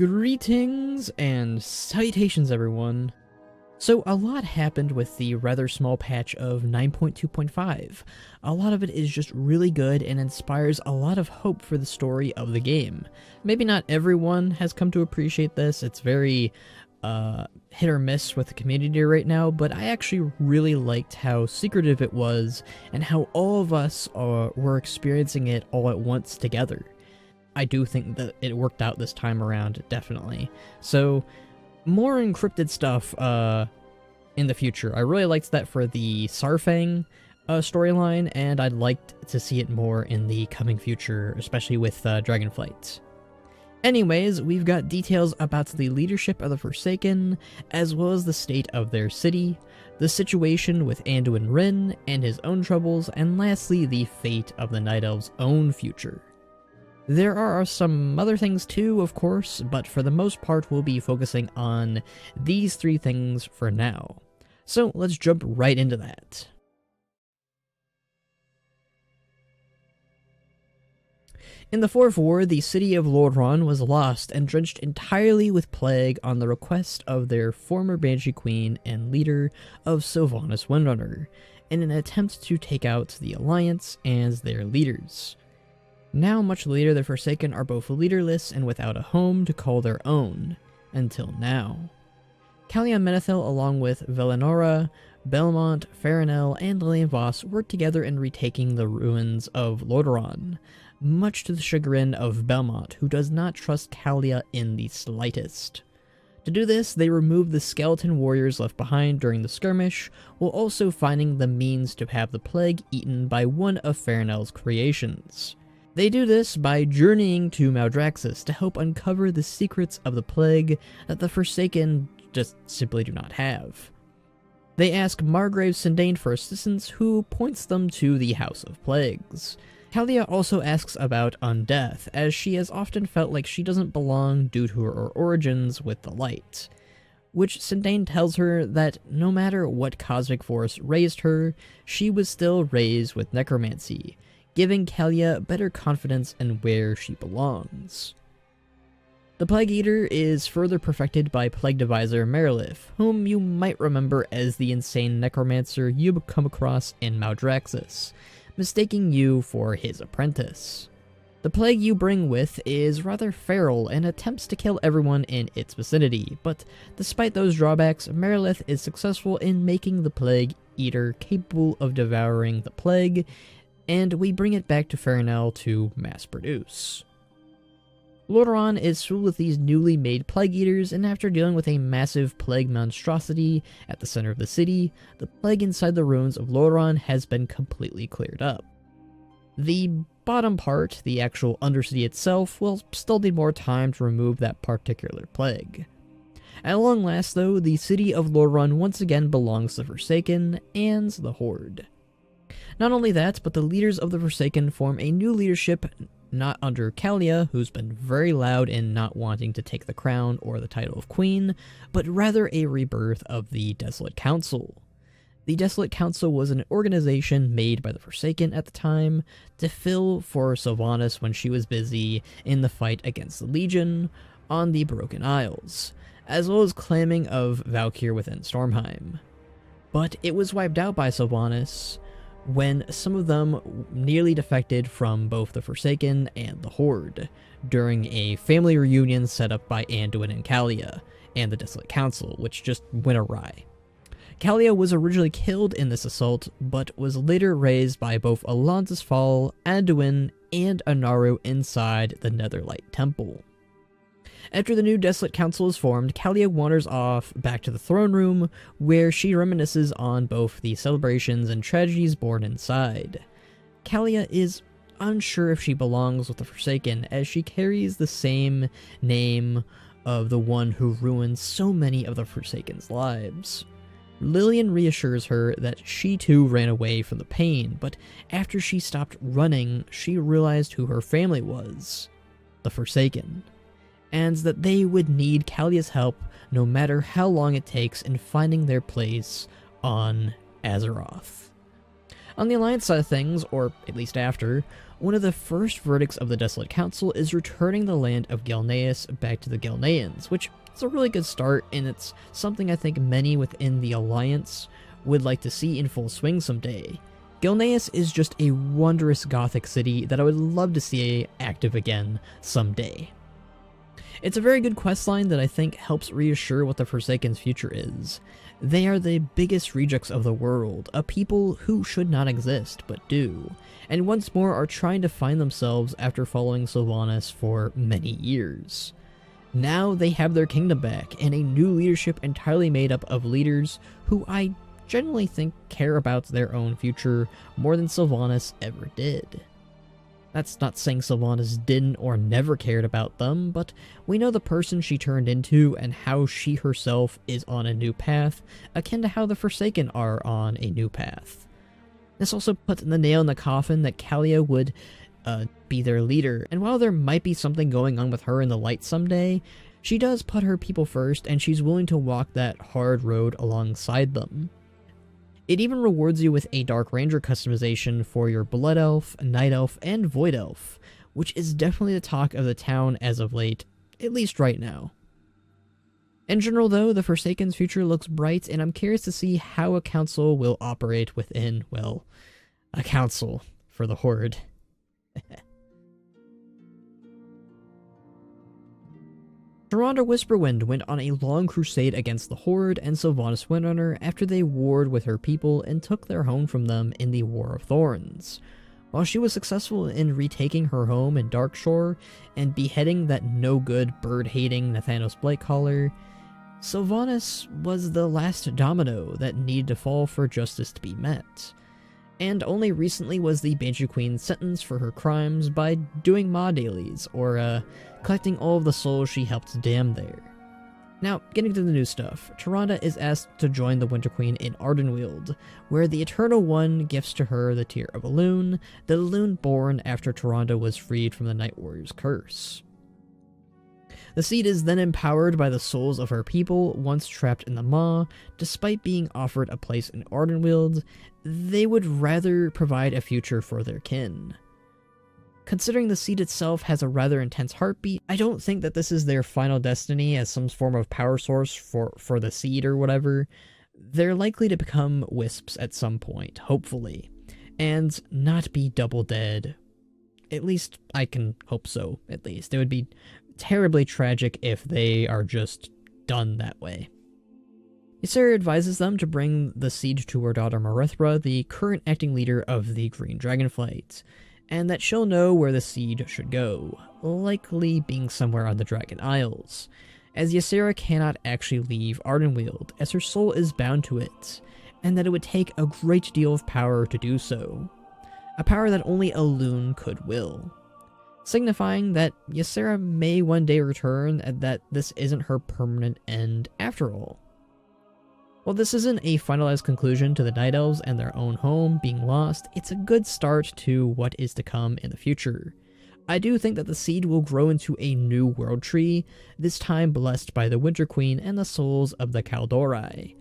Greetings and salutations, everyone. So a lot happened with the rather small patch of 9.2.5. A lot of it is just really good and inspires a lot of hope for the story of the game. Maybe not everyone has come to appreciate this. It's very hit or miss with the community right now, but I actually really liked how secretive it was and how all of us were experiencing it all at once together. I do think that it worked out this time around, definitely. So, more encrypted stuff in the future. I really liked that for the Saurfang storyline, and I'd like to see it more in the coming future, especially with Dragonflight. Anyways, we've got details about the leadership of the Forsaken, as well as the state of their city, the situation with Anduin Wrynn and his own troubles, and lastly, the fate of the Night Elves' own future. There are some other things too, of course, but for the most part we'll be focusing on these three things for now. So let's jump right into that. In the Fourth War, the city of Lordran was lost and drenched entirely with plague on the request of their former Banshee Queen and leader of Sylvanas Windrunner, in an attempt to take out the Alliance and their leaders. Now, much later, the Forsaken are both leaderless and without a home to call their own. Until now. Calia Menethil, along with Velenora, Belmont, Farinel, and Lillian Voss worked together in retaking the ruins of Lordaeron, much to the chagrin of Belmont, who does not trust Calia in the slightest. To do this, they remove the skeleton warriors left behind during the skirmish, while also finding the means to have the plague eaten by one of Farinel's creations. They do this by journeying to Maldraxxus to help uncover the secrets of the plague that the Forsaken just simply do not have. They ask Margrave Sindain for assistance, who points them to the House of Plagues. Calia also asks about Undeath, as she has often felt like she doesn't belong due to her origins with the light, which Sindain tells her that no matter what cosmic force raised her, she was still raised with necromancy, giving Calia better confidence in where she belongs. The Plague Eater is further perfected by Plague Deviser Merilith, whom you might remember as the insane necromancer you come across in Maldraxxus, mistaking you for his apprentice. The plague you bring with is rather feral and attempts to kill everyone in its vicinity, but despite those drawbacks, Merilith is successful in making the Plague Eater capable of devouring the plague, and we bring it back to Farinel to mass produce. Lordaeron is filled with these newly made Plague Eaters, and after dealing with a massive plague monstrosity at the center of the city, the plague inside the ruins of Lordaeron has been completely cleared up. The bottom part, the actual Undercity itself, will still need more time to remove that particular plague. At long last, though, the city of Lordaeron once again belongs to the Forsaken and the Horde. Not only that, but the leaders of the Forsaken form a new leadership not under Calia, who's been very loud in not wanting to take the crown or the title of queen, but rather a rebirth of the Desolate Council. The Desolate Council was an organization made by the Forsaken at the time to fill for Sylvanas when she was busy in the fight against the Legion on the Broken Isles, as well as claiming of Valkyr within Stormheim. But it was wiped out by Sylvanas when some of them nearly defected from both the Forsaken and the Horde during a family reunion set up by Anduin and Calia and the Desolate Council, which just went awry. Calia was originally killed in this assault, but was later raised by both Alon's Fall, Anduin, and Anaru inside the Netherlight Temple. After the new Desolate Council is formed, Calia wanders off back to the throne room, where she reminisces on both the celebrations and tragedies born inside. Calia is unsure if she belongs with the Forsaken, as she carries the same name of the one who ruined so many of the Forsaken's lives. Lillian reassures her that she too ran away from the pain, but after she stopped running, she realized who her family was, the Forsaken, and that they would need Calia's help no matter how long it takes in finding their place on Azeroth. On the Alliance side of things, or at least after, one of the first verdicts of the Desolate Council is returning the land of Gilneas back to the Gilneans, which is a really good start, and it's something I think many within the Alliance would like to see in full swing someday. Gilneas is just a wondrous Gothic city that I would love to see active again someday. It's a very good questline that I think helps reassure what the Forsaken's future is. They are the biggest rejects of the world, a people who should not exist, but do, and once more are trying to find themselves after following Sylvanas for many years. Now they have their kingdom back, and a new leadership entirely made up of leaders who I generally think care about their own future more than Sylvanas ever did. That's not saying Sylvanas didn't or never cared about them, but we know the person she turned into and how she herself is on a new path, akin to how the Forsaken are on a new path. This also puts the nail in the coffin that Kalia would be their leader, and while there might be something going on with her in the light someday, she does put her people first, and she's willing to walk that hard road alongside them. It even rewards you with a Dark Ranger customization for your Blood Elf, Night Elf, and Void Elf, which is definitely the talk of the town as of late, at least right now. In general though, the Forsaken's future looks bright, and I'm curious to see how a council will operate within, well, a council for the Horde. Tyrande Whisperwind went on a long crusade against the Horde and Sylvanas Windrunner after they warred with her people and took their home from them in the War of Thorns. While she was successful in retaking her home in Darkshore and beheading that no-good, bird-hating Nathanos Blightcaller, Sylvanas was the last domino that needed to fall for justice to be met. And only recently was the Banshee Queen sentenced for her crimes by doing Maw dailies, or collecting all of the souls she helped damn there. Now, getting to the new stuff, Tyrande is asked to join the Winter Queen in Ardenweald, where the Eternal One gifts to her the Tear of Elune, the Elune born after Tyrande was freed from the Night Warrior's curse. The seed is then empowered by the souls of her people once trapped in the Maw. Despite being offered a place in Ardenweald, they would rather provide a future for their kin. Considering the seed itself has a rather intense heartbeat, I don't think that this is their final destiny as some form of power source for the seed or whatever. They're likely to become wisps at some point, hopefully, and not be double dead. At least I can hope so, at least. It would be terribly tragic if they are just done that way. Ysera advises them to bring the seed to her daughter Marethra, the current acting leader of the Green Dragonflight, and that she'll know where the seed should go, likely being somewhere on the Dragon Isles, as Ysera cannot actually leave Ardenweald, as her soul is bound to it, and that it would take a great deal of power to do so, a power that only Elune could will, signifying that Ysera may one day return and that this isn't her permanent end after all. While this isn't a finalized conclusion to the Night Elves and their own home being lost, it's a good start to what is to come in the future. I do think that the seed will grow into a new world tree, this time blessed by the Winter Queen and the souls of the Kaldorei.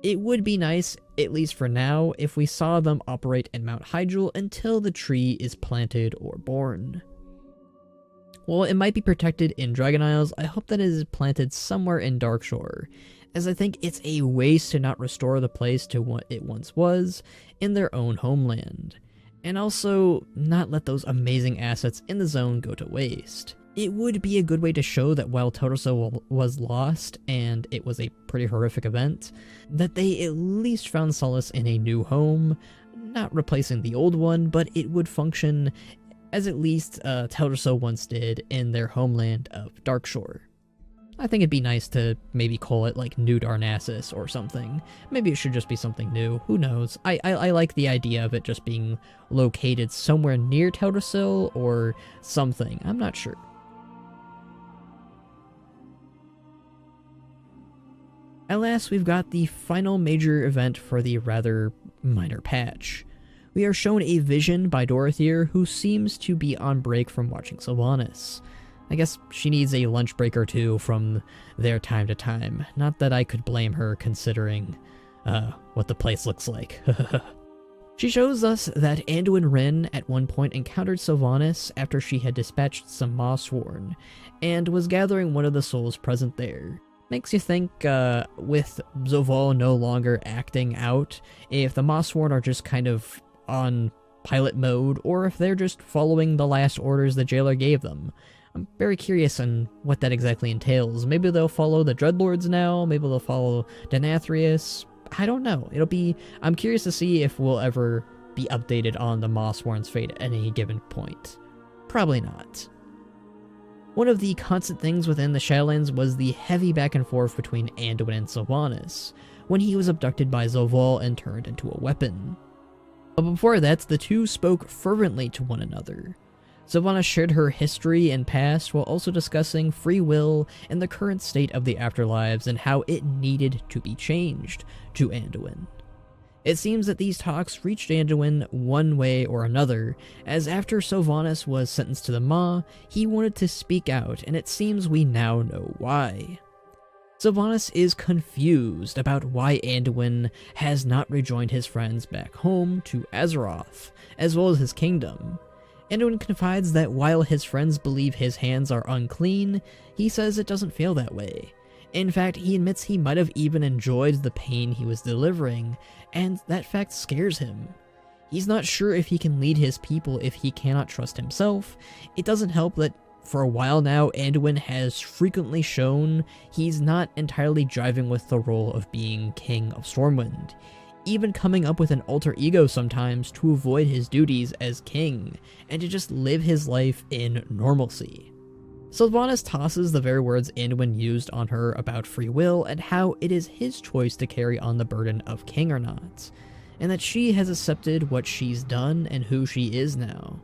It would be nice, at least for now, if we saw them operate in Mount Hyjal until the tree is planted or born. While it might be protected in Dragon Isles, I hope that it is planted somewhere in Darkshore, as I think it's a waste to not restore the place to what it once was in their own homeland, and also not let those amazing assets in the zone go to waste. It would be a good way to show that while Totoso was lost, and it was a pretty horrific event, that they at least found solace in a new home, not replacing the old one, but it would function as at least Totoso once did in their homeland of Darkshore. I think it'd be nice to maybe call it like New Darnassus or something. Maybe it should just be something new, who knows. I like the idea of it just being located somewhere near Teldrassil or something, I'm not sure. At last, we've got the final major event for the rather minor patch. We are shown a vision by Dorothea, who seems to be on break from watching Sylvanas. I guess she needs a lunch break or two from their time to time. Not that I could blame her, considering what the place looks like. She shows us that Anduin Wrynn at one point encountered Sylvanas after she had dispatched some Mossworn, and was gathering one of the souls present there. Makes you think, with Zovaal no longer acting out, if the Mossworn are just kind of on pilot mode, or if they're just following the last orders the jailer gave them. I'm very curious on what that exactly entails. Maybe they'll follow the Dreadlords now, maybe they'll follow Denathrius. I don't know. I'm curious to see if we'll ever be updated on the Mossworn's fate at any given point. Probably not. One of the constant things within the Shadowlands was the heavy back and forth between Anduin and Sylvanas, when he was abducted by Zovaal and turned into a weapon. But before that, the two spoke fervently to one another. Sylvanas shared her history and past while also discussing free will and the current state of the afterlives and how it needed to be changed to Anduin. It seems that these talks reached Anduin one way or another, as after Sylvanas was sentenced to the Maw, he wanted to speak out, and it seems we now know why. Sylvanas is confused about why Anduin has not rejoined his friends back home to Azeroth, as well as his kingdom. Anduin confides that while his friends believe his hands are unclean, he says it doesn't feel that way. In fact, he admits he might have even enjoyed the pain he was delivering, and that fact scares him. He's not sure if he can lead his people if he cannot trust himself. It doesn't help that for a while now, Anduin has frequently shown he's not entirely jiving with the role of being King of Stormwind, even coming up with an alter ego sometimes to avoid his duties as king, and to just live his life in normalcy. Sylvanas tosses the very words Anduin used on her about free will and how it is his choice to carry on the burden of king or not, and that she has accepted what she's done and who she is now.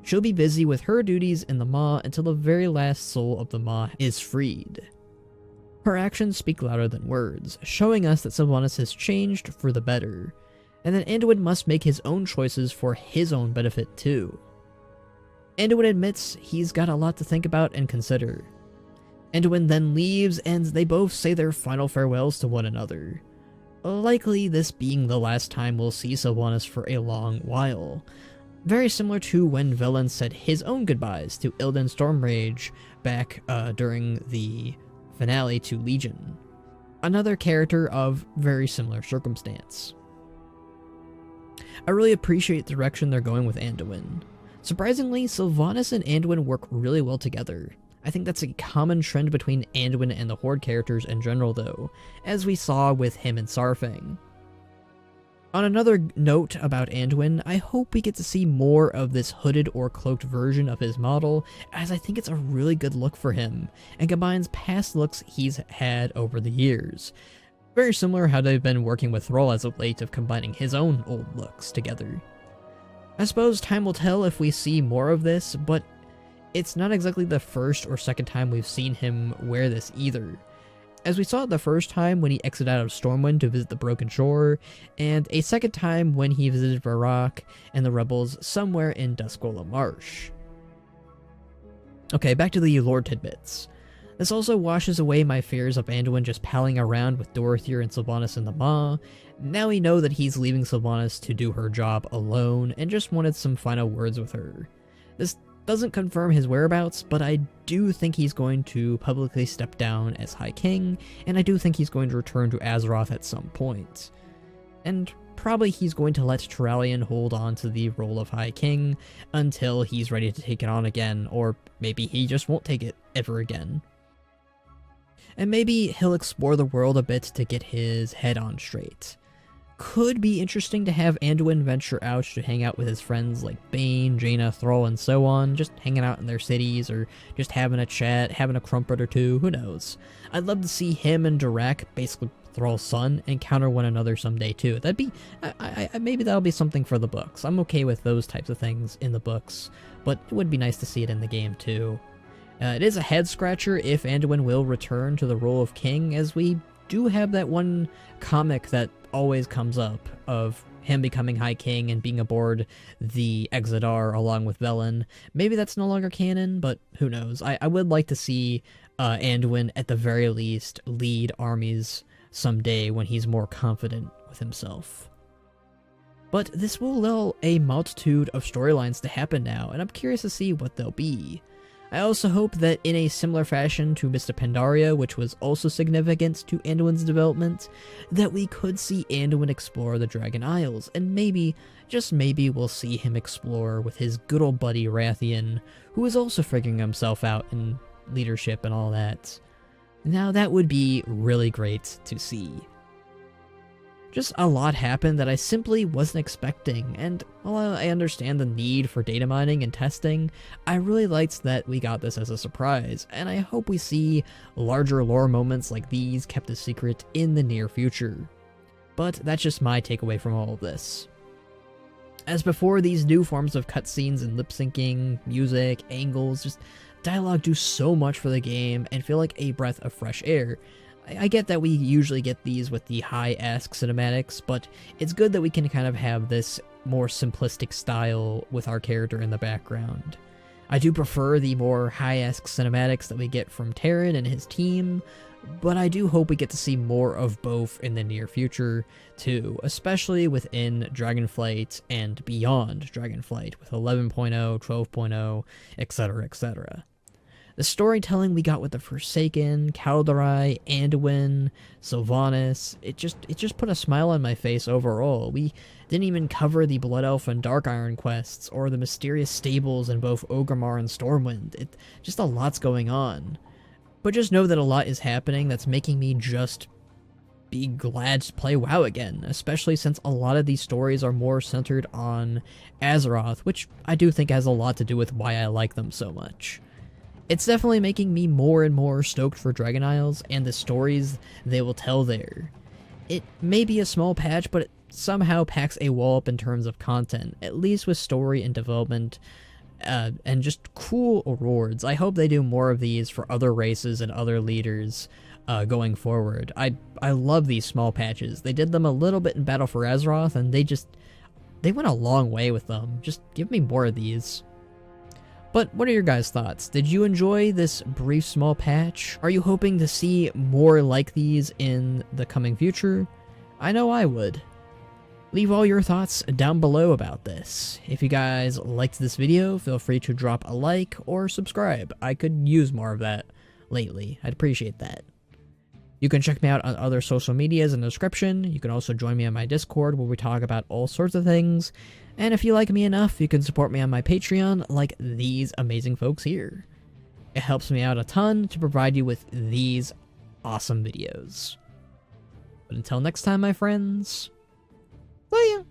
She'll be busy with her duties in the Maw until the very last soul of the Maw is freed. Her actions speak louder than words, showing us that Sylvanas has changed for the better, and that Anduin must make his own choices for his own benefit too. Anduin admits he's got a lot to think about and consider. Anduin then leaves, and they both say their final farewells to one another. Likely this being the last time we'll see Sylvanas for a long while. Very similar to when Velen said his own goodbyes to Illidan Stormrage back during the finale to Legion. Another character of very similar circumstance. I really appreciate the direction they're going with Anduin. Surprisingly, Sylvanas and Anduin work really well together. I think that's a common trend between Anduin and the Horde characters in general though, as we saw with him and Saurfang. On another note about Anduin, I hope we get to see more of this hooded or cloaked version of his model, as I think it's a really good look for him, and combines past looks he's had over the years. Very similar how they've been working with Thrall as of late of combining his own old looks together. I suppose time will tell if we see more of this, but it's not exactly the first or second time we've seen him wear this either. As we saw it the first time when he exited out of Stormwind to visit the Broken Shore, and a second time when he visited Varrock and the rebels somewhere in Duskwalla Marsh. Okay, back to the lore tidbits. This also washes away my fears of Anduin just palling around with Dorothea and Sylvanas in the Maw. Now we know that he's leaving Sylvanas to do her job alone and just wanted some final words with her. This doesn't confirm his whereabouts, but I do think he's going to publicly step down as High King, and I do think he's going to return to Azeroth at some point. And probably he's going to let Turalyon hold on to the role of High King until he's ready to take it on again, or maybe he just won't take it ever again. And maybe he'll explore the world a bit to get his head on straight. Could be interesting to have Anduin venture out to hang out with his friends like Bane, Jaina, Thrall, and so on, just hanging out in their cities, or just having a chat, having a crumpet or two, who knows. I'd love to see him and Dirac, basically Thrall's son, encounter one another someday too. That'd be, maybe that'll be something for the books. I'm okay with those types of things in the books, but it would be nice to see it in the game too. It is a head-scratcher if Anduin will return to the role of king, as we do have that one comic that always comes up of him becoming High King and being aboard the Exodar along with Velen. Maybe that's no longer canon, but who knows. I would like to see Anduin, at the very least, lead armies someday when he's more confident with himself. But this will allow a multitude of storylines to happen now, and I'm curious to see what they'll be. I also hope that in a similar fashion to Mr. Pandaria, which was also significant to Anduin's development, that we could see Anduin explore the Dragon Isles, and maybe, just maybe, we'll see him explore with his good old buddy Rathian, who is also figuring himself out in leadership and all that. Now that would be really great to see. Just a lot happened that I simply wasn't expecting, and while I understand the need for data mining and testing, I really liked that we got this as a surprise, and I hope we see larger lore moments like these kept a secret in the near future. But that's just my takeaway from all of this. As before, these new forms of cutscenes and lip syncing, music, angles, just dialogue do so much for the game and feel like a breath of fresh air. I get that we usually get these with the high-ask cinematics, but it's good that we can kind of have this more simplistic style with our character in the background. I do prefer the more high-ask cinematics that we get from Terran and his team, but I do hope we get to see more of both in the near future, too, especially within Dragonflight and beyond Dragonflight, with 11.0, 12.0, etc., etc. The storytelling we got with the Forsaken, Kaldorei, Anduin, Sylvanas, it just put a smile on my face overall. We didn't even cover the Blood Elf and Dark Iron quests, or the mysterious stables in both Orgrimmar and Stormwind. Just a lot's going on. But just know that a lot is happening that's making me just be glad to play WoW again, especially since a lot of these stories are more centered on Azeroth, which I do think has a lot to do with why I like them so much. It's definitely making me more and more stoked for Dragon Isles and the stories they will tell there. It may be a small patch, but it somehow packs a wallop in terms of content, at least with story and development, and just cool rewards. I hope they do more of these for other races and other leaders going forward. I love these small patches. They did them a little bit in Battle for Azeroth, and they went a long way with them. Just give me more of these. But what are your guys' thoughts? Did you enjoy this brief small patch? Are you hoping to see more like these in the coming future? I know I would. Leave all your thoughts down below about this. If you guys liked this video, feel free to drop a like or subscribe. I could use more of that lately. I'd appreciate that. You can check me out on other social medias in the description. You can also join me on my Discord where we talk about all sorts of things. And if you like me enough, you can support me on my Patreon like these amazing folks here. It helps me out a ton to provide you with these awesome videos. But until next time, my friends, see ya!